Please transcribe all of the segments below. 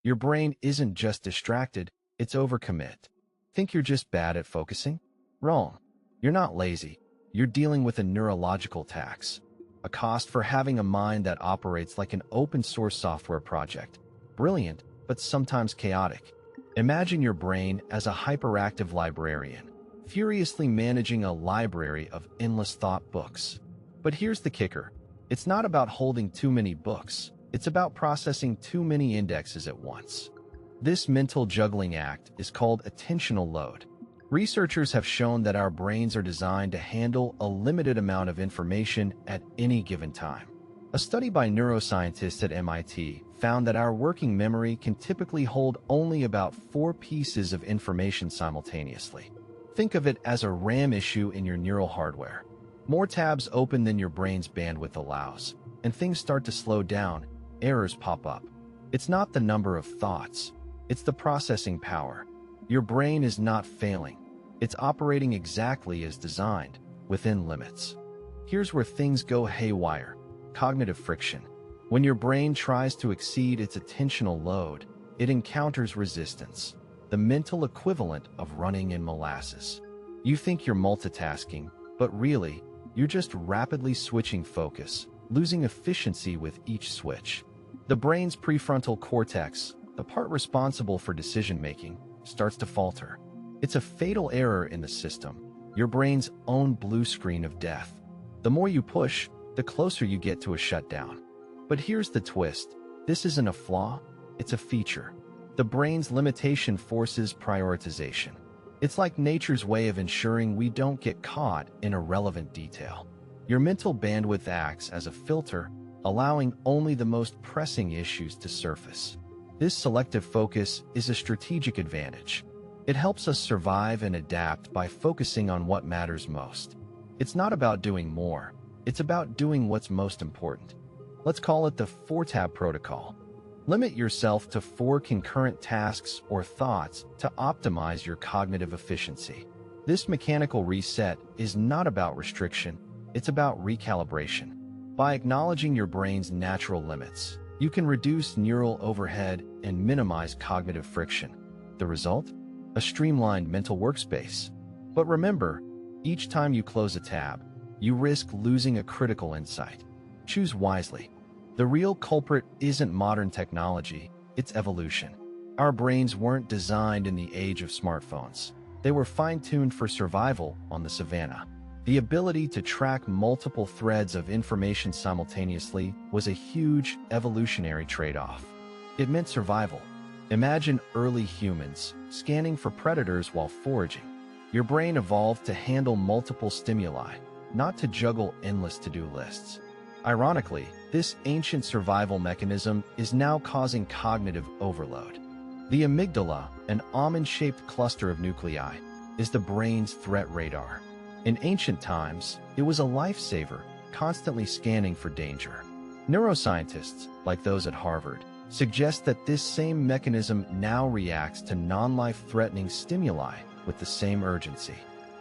Your brain isn't just distracted, it's overcommit. Think you're just bad at focusing? Wrong. You're not lazy. You're dealing with a neurological tax, a cost for having a mind that operates like an open-source software project. Brilliant, but sometimes chaotic. Imagine your brain as a hyperactive librarian, furiously managing a library of endless thought books. But here's the kicker. It's not about holding too many books. It's about processing too many indexes at once. This mental juggling act is called attentional load. Researchers have shown that our brains are designed to handle a limited amount of information at any given time. A study by neuroscientists at MIT found that our working memory can typically hold only about 4 pieces of information simultaneously. Think of it as a RAM issue in your neural hardware. More tabs open than your brain's bandwidth allows, and things start to slow down, errors pop up. It's not the number of thoughts, it's the processing power. Your brain is not failing. It's operating exactly as designed, within limits. Here's where things go haywire. Cognitive friction. When your brain tries to exceed its attentional load, it encounters resistance, the mental equivalent of running in molasses. You think you're multitasking, but really, you're just rapidly switching focus, losing efficiency with each switch. The brain's prefrontal cortex, the part responsible for decision-making, starts to falter. It's a fatal error in the system, your brain's own blue screen of death. The more you push, the closer you get to a shutdown. But here's the twist. This isn't a flaw, it's a feature. The brain's limitation forces prioritization. It's like nature's way of ensuring we don't get caught in irrelevant detail. Your mental bandwidth acts as a filter, allowing only the most pressing issues to surface. This selective focus is a strategic advantage. It helps us survive and adapt by focusing on what matters most. It's not about doing more, it's about doing what's most important. Let's call it the 4-tab protocol. Limit yourself to 4 concurrent tasks or thoughts to optimize your cognitive efficiency. This mechanical reset is not about restriction, it's about recalibration. By acknowledging your brain's natural limits, you can reduce neural overhead and minimize cognitive friction. The result? A streamlined mental workspace. But remember, each time you close a tab, you risk losing a critical insight. Choose wisely. The real culprit isn't modern technology, it's evolution. Our brains weren't designed in the age of smartphones. They were fine-tuned for survival on the savannah. The ability to track multiple threads of information simultaneously was a huge evolutionary trade-off. It meant survival. Imagine early humans scanning for predators while foraging. Your brain evolved to handle multiple stimuli, not to juggle endless to-do lists. Ironically, this ancient survival mechanism is now causing cognitive overload. The amygdala, an almond-shaped cluster of nuclei, is the brain's threat radar. In ancient times, it was a lifesaver, constantly scanning for danger. Neuroscientists, like those at Harvard, suggest that this same mechanism now reacts to non-life-threatening stimuli with the same urgency.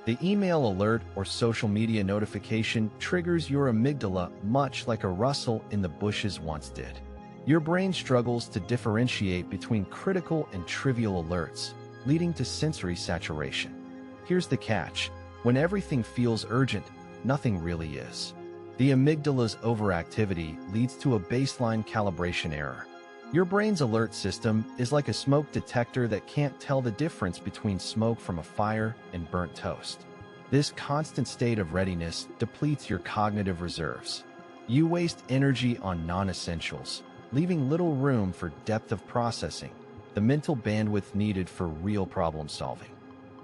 The email alert or social media notification triggers your amygdala much like a rustle in the bushes once did. Your brain struggles to differentiate between critical and trivial alerts, leading to sensory saturation. Here's the catch. When everything feels urgent, nothing really is. The amygdala's overactivity leads to a baseline calibration error. Your brain's alert system is like a smoke detector that can't tell the difference between smoke from a fire and burnt toast. This constant state of readiness depletes your cognitive reserves. You waste energy on non-essentials, leaving little room for depth of processing, the mental bandwidth needed for real problem solving.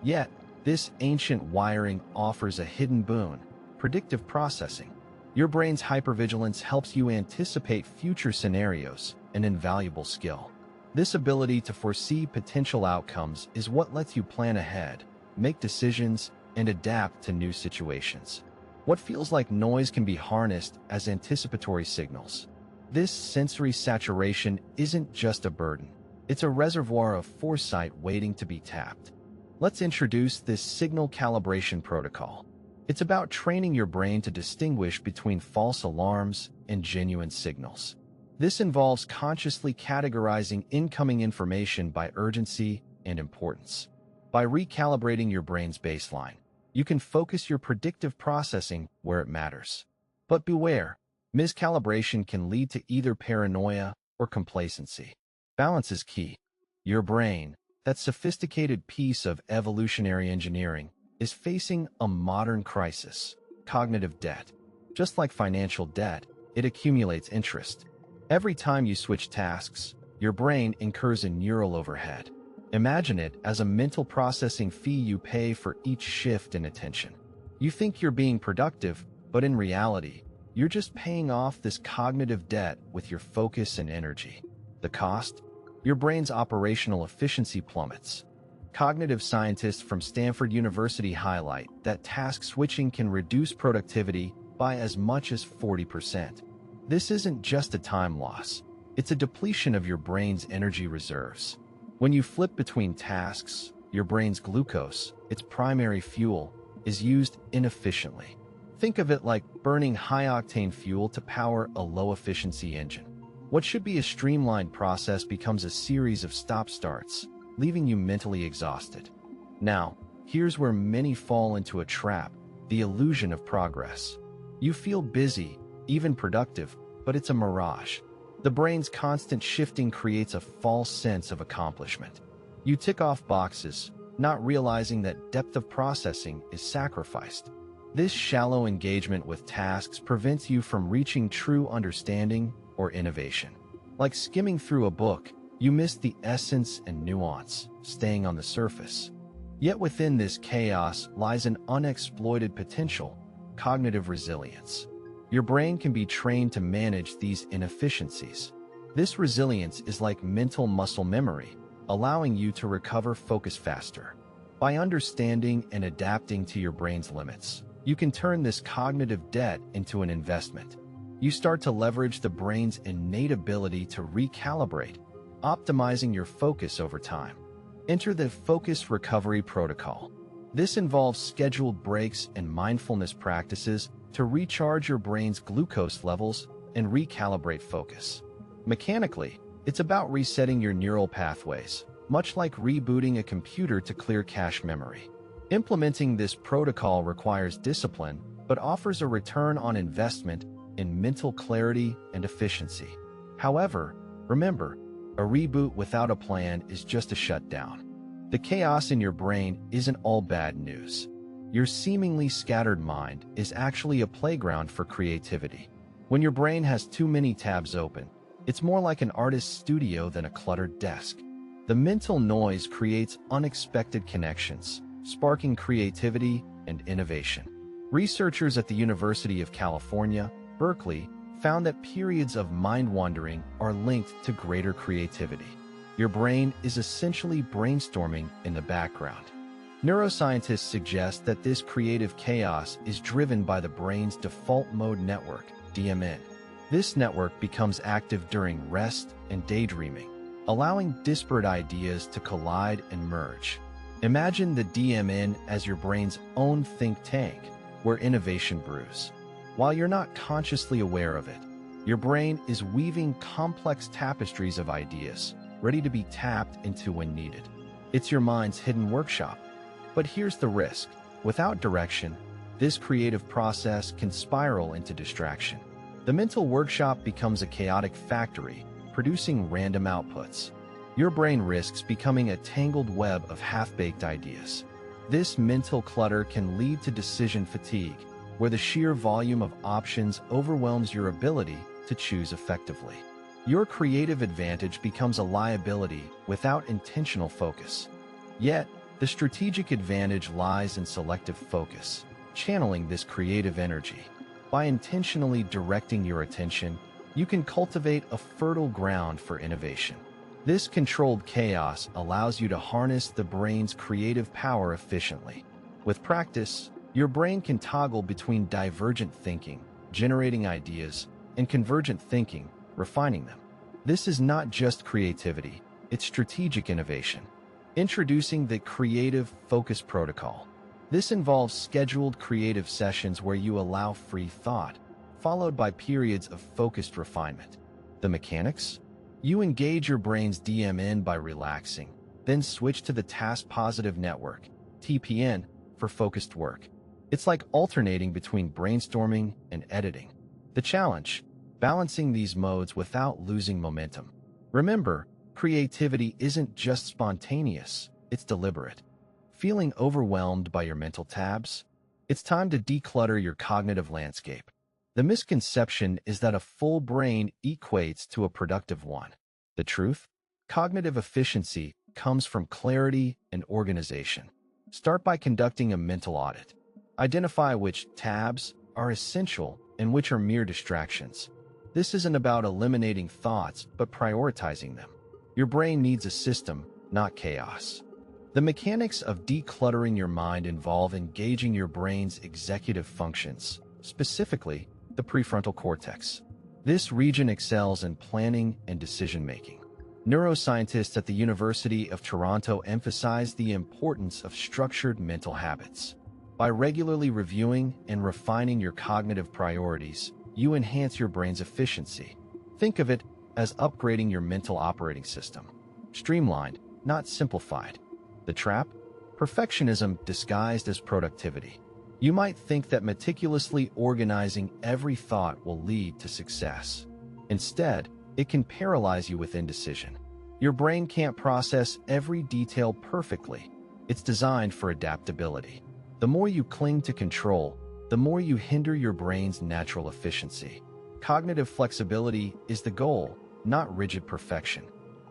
Yet, this ancient wiring offers a hidden boon: predictive processing. Your brain's hypervigilance helps you anticipate future scenarios, an invaluable skill. This ability to foresee potential outcomes is what lets you plan ahead, make decisions, and adapt to new situations. What feels like noise can be harnessed as anticipatory signals. This sensory saturation isn't just a burden, it's a reservoir of foresight waiting to be tapped. Let's introduce this signal calibration protocol. It's about training your brain to distinguish between false alarms and genuine signals. This involves consciously categorizing incoming information by urgency and importance. By recalibrating your brain's baseline, you can focus your predictive processing where it matters. But beware, miscalibration can lead to either paranoia or complacency. Balance is key. Your brain, that sophisticated piece of evolutionary engineering, is facing a modern crisis: cognitive debt. Just like financial debt, it accumulates interest. Every time you switch tasks, your brain incurs a neural overhead. Imagine it as a mental processing fee you pay for each shift in attention. You think you're being productive, but in reality, you're just paying off this cognitive debt with your focus and energy. The cost? Your brain's operational efficiency plummets. Cognitive scientists from Stanford University highlight that task switching can reduce productivity by as much as 40%. This isn't just a time loss, it's a depletion of your brain's energy reserves. When you flip between tasks, your brain's glucose, its primary fuel, is used inefficiently. Think of it like burning high-octane fuel to power a low-efficiency engine. What should be a streamlined process becomes a series of stop-starts, leaving you mentally exhausted. Now, here's where many fall into a trap: the illusion of progress. You feel busy, even productive, but it's a mirage. The brain's constant shifting creates a false sense of accomplishment. You tick off boxes, not realizing that depth of processing is sacrificed. This shallow engagement with tasks prevents you from reaching true understanding or innovation. Like skimming through a book, you miss the essence and nuance, staying on the surface. Yet within this chaos lies an unexploited potential: cognitive resilience. Your brain can be trained to manage these inefficiencies. This resilience is like mental muscle memory, allowing you to recover focus faster. By understanding and adapting to your brain's limits, you can turn this cognitive debt into an investment. You start to leverage the brain's innate ability to recalibrate, optimizing your focus over time. Enter the Focus Recovery Protocol. This involves scheduled breaks and mindfulness practices to recharge your brain's glucose levels and recalibrate focus. Mechanically, it's about resetting your neural pathways, much like rebooting a computer to clear cache memory. Implementing this protocol requires discipline, but offers a return on investment in mental clarity and efficiency. However, remember, a reboot without a plan is just a shutdown. The chaos in your brain isn't all bad news. Your seemingly scattered mind is actually a playground for creativity. When your brain has too many tabs open, it's more like an artist's studio than a cluttered desk. The mental noise creates unexpected connections, sparking creativity and innovation. Researchers at the University of California, Berkeley, found that periods of mind-wandering are linked to greater creativity. Your brain is essentially brainstorming in the background. Neuroscientists suggest that this creative chaos is driven by the brain's default mode network, DMN. This network becomes active during rest and daydreaming, allowing disparate ideas to collide and merge. Imagine the DMN as your brain's own think tank, where innovation brews. While you're not consciously aware of it, your brain is weaving complex tapestries of ideas, ready to be tapped into when needed. It's your mind's hidden workshop. But here's the risk: without direction, this creative process can spiral into distraction. The mental workshop becomes a chaotic factory, producing random outputs. Your brain risks becoming a tangled web of half-baked ideas. This mental clutter can lead to decision fatigue, where the sheer volume of options overwhelms your ability to choose effectively. Your creative advantage becomes a liability without intentional focus. Yet, the strategic advantage lies in selective focus, channeling this creative energy. By intentionally directing your attention, you can cultivate a fertile ground for innovation. This controlled chaos allows you to harness the brain's creative power efficiently. With practice, your brain can toggle between divergent thinking, generating ideas, and convergent thinking, refining them. This is not just creativity, it's strategic innovation. Introducing the Creative Focus Protocol. This involves scheduled creative sessions where you allow free thought, followed by periods of focused refinement. The mechanics? You engage your brain's DMN by relaxing, then switch to the task-positive network, TPN, for focused work. It's like alternating between brainstorming and editing. The challenge? Balancing these modes without losing momentum. Remember, creativity isn't just spontaneous, it's deliberate. Feeling overwhelmed by your mental tabs? It's time to declutter your cognitive landscape. The misconception is that a full brain equates to a productive one. The truth? Cognitive efficiency comes from clarity and organization. Start by conducting a mental audit. Identify which tabs are essential and which are mere distractions. This isn't about eliminating thoughts, but prioritizing them. Your brain needs a system, not chaos. The mechanics of decluttering your mind involve engaging your brain's executive functions, specifically the prefrontal cortex. This region excels in planning and decision-making. Neuroscientists at the University of Toronto emphasize the importance of structured mental habits. By regularly reviewing and refining your cognitive priorities, you enhance your brain's efficiency. Think of it as upgrading your mental operating system. Streamlined, not simplified. The trap? Perfectionism disguised as productivity. You might think that meticulously organizing every thought will lead to success. Instead, it can paralyze you with indecision. Your brain can't process every detail perfectly. It's designed for adaptability. The more you cling to control, the more you hinder your brain's natural efficiency. Cognitive flexibility is the goal, not rigid perfection.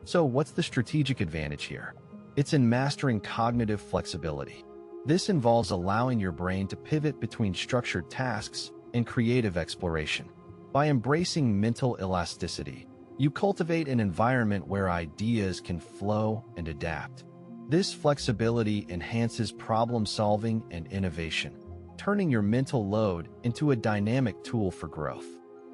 So what's the strategic advantage here? It's in mastering cognitive flexibility. This involves allowing your brain to pivot between structured tasks and creative exploration. By embracing mental elasticity, you cultivate an environment where ideas can flow and adapt. This flexibility enhances problem-solving and innovation, turning your mental load into a dynamic tool for growth.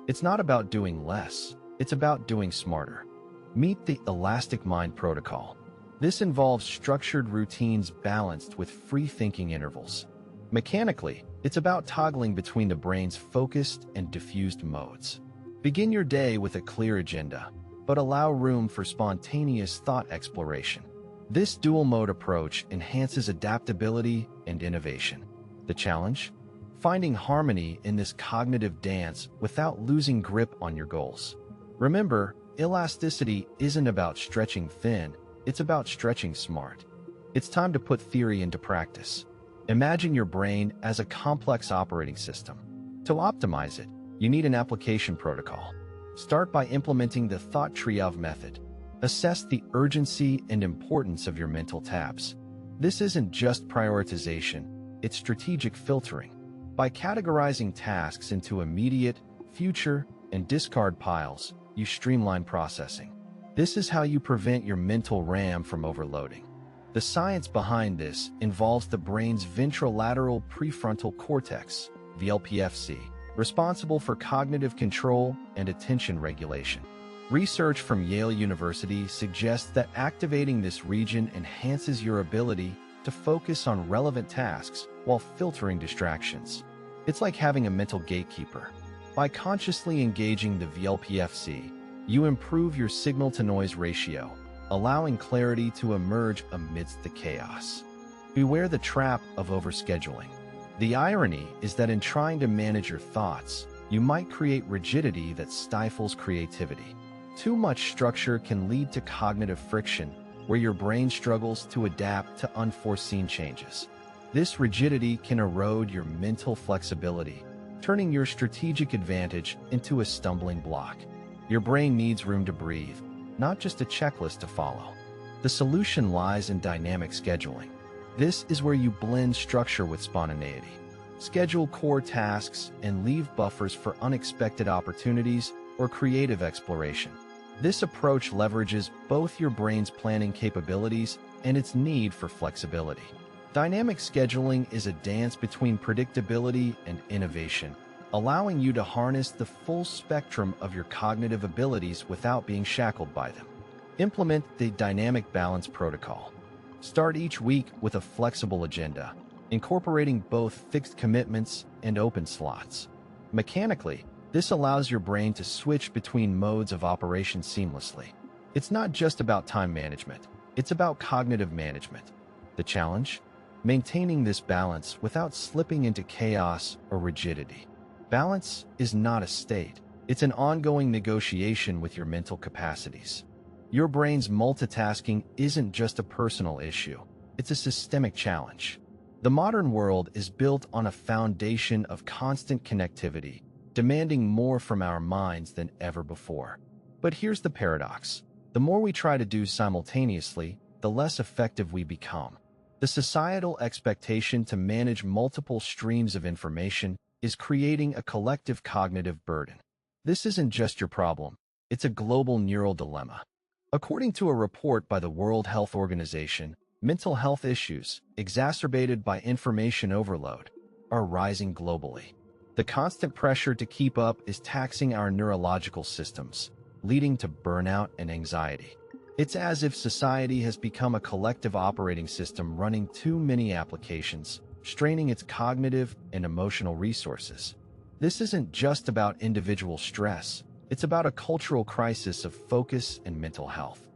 It's not about doing less, it's about doing smarter. Meet the Elastic Mind Protocol. This involves structured routines balanced with free-thinking intervals. Mechanically, it's about toggling between the brain's focused and diffused modes. Begin your day with a clear agenda, but allow room for spontaneous thought exploration. This dual-mode approach enhances adaptability and innovation. The challenge? Finding harmony in this cognitive dance without losing grip on your goals. Remember, elasticity isn't about stretching thin, it's about stretching smart. It's time to put theory into practice. Imagine your brain as a complex operating system. To optimize it, you need an application protocol. Start by implementing the thought triage method. Assess the urgency and importance of your mental tabs. This isn't just prioritization, it's strategic filtering. By categorizing tasks into immediate, future, and discard piles, you streamline processing. This is how you prevent your mental RAM from overloading. The science behind this involves the brain's ventrolateral prefrontal cortex, VLPFC, responsible for cognitive control and attention regulation. Research from Yale University suggests that activating this region enhances your ability to focus on relevant tasks while filtering distractions. It's like having a mental gatekeeper. By consciously engaging the VLPFC, you improve your signal-to-noise ratio, allowing clarity to emerge amidst the chaos. Beware the trap of overscheduling. The irony is that in trying to manage your thoughts, you might create rigidity that stifles creativity. Too much structure can lead to cognitive friction, where your brain struggles to adapt to unforeseen changes. This rigidity can erode your mental flexibility, turning your strategic advantage into a stumbling block. Your brain needs room to breathe, not just a checklist to follow. The solution lies in dynamic scheduling. This is where you blend structure with spontaneity. Schedule core tasks and leave buffers for unexpected opportunities or creative exploration. This approach leverages both your brain's planning capabilities and its need for flexibility. Dynamic scheduling is a dance between predictability and innovation, allowing you to harness the full spectrum of your cognitive abilities without being shackled by them. Implement the Dynamic Balance Protocol. Start each week with a flexible agenda, incorporating both fixed commitments and open slots. Mechanically, This allows your brain to switch between modes of operation seamlessly. It's not just about time management, it's about cognitive management. The challenge? Maintaining this balance without slipping into chaos or rigidity. Balance is not a state. It's an ongoing negotiation with your mental capacities. Your brain's multitasking isn't just a personal issue. It's a systemic challenge. The modern world is built on a foundation of constant connectivity, demanding more from our minds than ever before. But here's the paradox. The more we try to do simultaneously, the less effective we become. The societal expectation to manage multiple streams of information is creating a collective cognitive burden. This isn't just your problem, it's a global neural dilemma. According to a report by the World Health Organization, mental health issues, exacerbated by information overload, are rising globally. The constant pressure to keep up is taxing our neurological systems, leading to burnout and anxiety. It's as if society has become a collective operating system running too many applications, straining its cognitive and emotional resources. This isn't just about individual stress, it's about a cultural crisis of focus and mental health.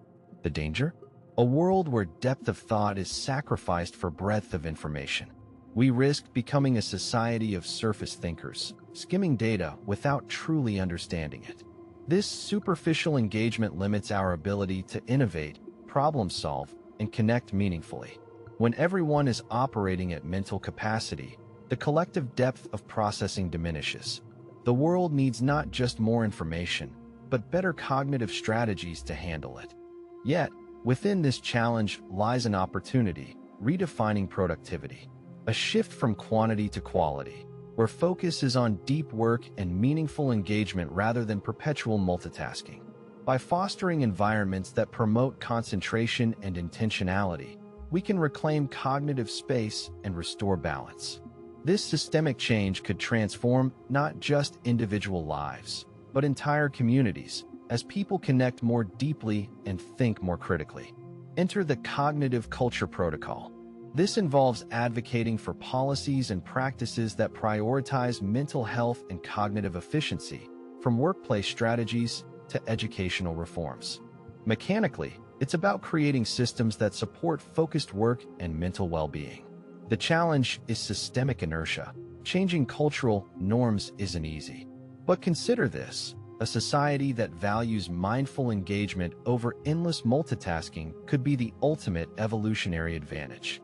The danger? A world where depth of thought is sacrificed for breadth of information. We risk becoming a society of surface thinkers, skimming data without truly understanding it. This superficial engagement limits our ability to innovate, problem solve, and connect meaningfully. When everyone is operating at mental capacity, the collective depth of processing diminishes. The world needs not just more information, but better cognitive strategies to handle it. Yet, within this challenge lies an opportunity, redefining productivity. A shift from quantity to quality, where focus is on deep work and meaningful engagement rather than perpetual multitasking. By fostering environments that promote concentration and intentionality, we can reclaim cognitive space and restore balance. This systemic change could transform not just individual lives, but entire communities, as people connect more deeply and think more critically. Enter the cognitive culture protocol. This involves advocating for policies and practices that prioritize mental health and cognitive efficiency, from workplace strategies to educational reforms. Mechanically, it's about creating systems that support focused work and mental well-being. The challenge is systemic inertia. Changing cultural norms isn't easy. But consider this. A society that values mindful engagement over endless multitasking could be the ultimate evolutionary advantage.